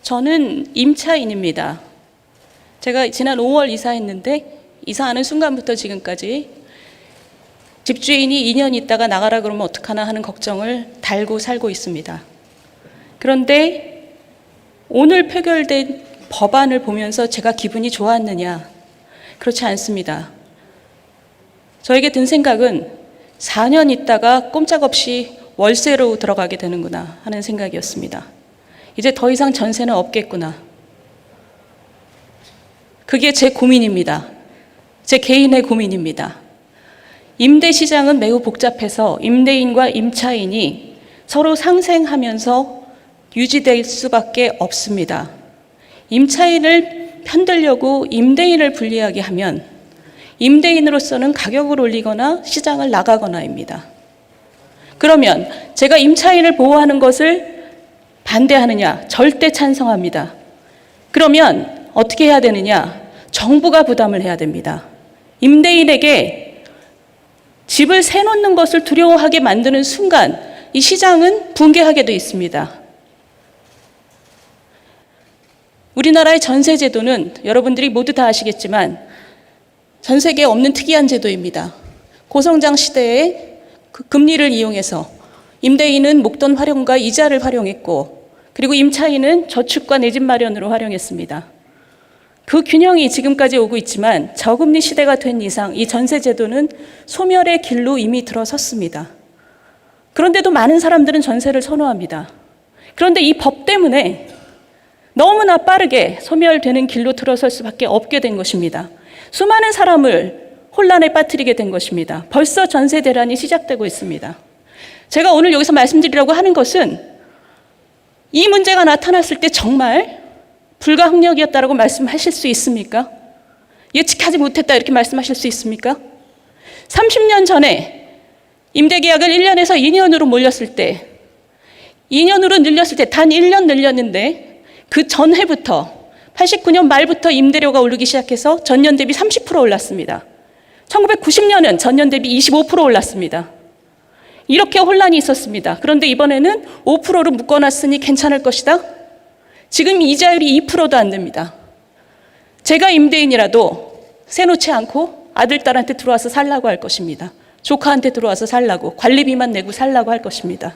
저는 임차인입니다. 제가 지난 5월 이사했는데 이사하는 순간부터 지금까지 집주인이 2년 있다가 나가라 그러면 어떡하나 하는 걱정을 달고 살고 있습니다. 그런데 오늘 표결된 법안을 보면서 제가 기분이 좋았느냐? 그렇지 않습니다. 저에게 든 생각은 4년 있다가 꼼짝없이 월세로 들어가게 되는구나 하는 생각이었습니다. 이제 더 이상 전세는 없겠구나. 그게 제 고민입니다. 제 개인의 고민입니다. 임대 시장은 매우 복잡해서 임대인과 임차인이 서로 상생하면서 유지될 수밖에 없습니다. 임차인을 편들려고 임대인을 불리하게 하면 임대인으로서는 가격을 올리거나 시장을 나가거나입니다. 그러면 제가 임차인을 보호하는 것을 반대하느냐? 절대 찬성합니다. 그러면 어떻게 해야 되느냐? 정부가 부담을 해야 됩니다. 임대인에게 집을 세놓는 것을 두려워하게 만드는 순간 이 시장은 붕괴하게 돼 있습니다. 우리나라의 전세 제도는 여러분들이 모두 다 아시겠지만 전 세계에 없는 특이한 제도입니다. 고성장 시대에 그 금리를 이용해서 임대인은 목돈 활용과 이자를 활용했고 그리고 임차인은 저축과 내 집 마련으로 활용했습니다. 그 균형이 지금까지 오고 있지만 저금리 시대가 된 이상 이 전세 제도는 소멸의 길로 이미 들어섰습니다. 그런데도 많은 사람들은 전세를 선호합니다. 그런데 이 법 때문에 너무나 빠르게 소멸되는 길로 들어설 수밖에 없게 된 것입니다. 수많은 사람을 혼란에 빠뜨리게 된 것입니다. 벌써 전세 대란이 시작되고 있습니다. 제가 오늘 여기서 말씀드리려고 하는 것은 이 문제가 나타났을 때 정말 불가항력이었다라고 말씀하실 수 있습니까? 예측하지 못했다 이렇게 말씀하실 수 있습니까? 30년 전에 임대계약을 1년에서 2년으로 몰렸을 때 2년으로 늘렸을 때 단 1년 늘렸는데 그 전해부터 89년 말부터 임대료가 오르기 시작해서 전년 대비 30% 올랐습니다. 1990년은 전년 대비 25% 올랐습니다. 이렇게 혼란이 있었습니다. 그런데 이번에는 5%로 묶어놨으니 괜찮을 것이다? 지금 이자율이 2%도 안 됩니다. 제가 임대인이라도 세놓지 않고 아들, 딸한테 들어와서 살라고 할 것입니다. 조카한테 들어와서 살라고, 관리비만 내고 살라고 할 것입니다.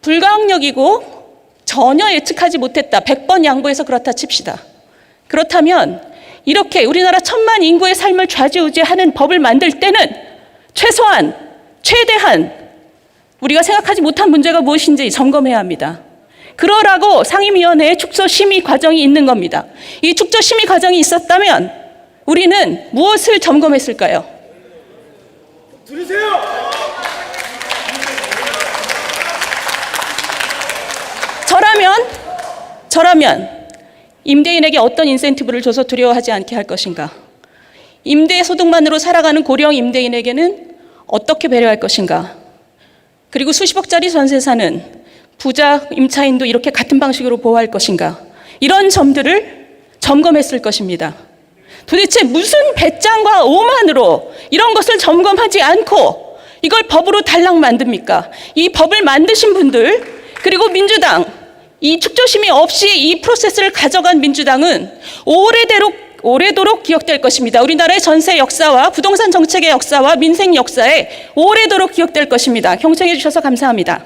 불가항력이고 전혀 예측하지 못했다. 100번 양보해서 그렇다 칩시다. 그렇다면 이렇게 우리나라 1000만 인구의 삶을 좌지우지하는 법을 만들 때는 최소한, 최대한 우리가 생각하지 못한 문제가 무엇인지 점검해야 합니다. 그러라고 상임위원회의 축소심의 과정이 있는 겁니다. 이 축소심의 과정이 있었다면 우리는 무엇을 점검했을까요? 들으세요! 저라면 임대인에게 어떤 인센티브를 줘서 두려워하지 않게 할 것인가? 임대 소득만으로 살아가는 고령 임대인에게는 어떻게 배려할 것인가? 그리고 수십억짜리 전세 사는 부자 임차인도 이렇게 같은 방식으로 보호할 것인가? 이런 점들을 점검했을 것입니다. 도대체 무슨 배짱과 오만으로 이런 것을 점검하지 않고 이걸 법으로 달랑 만듭니까? 이 법을 만드신 분들 그리고 민주당 이 축조심의 없이 이 프로세스를 가져간 민주당은 오래도록 기억될 것입니다. 우리나라의 전세 역사와 부동산 정책의 역사와 민생 역사에 오래도록 기억될 것입니다. 경청해 주셔서 감사합니다.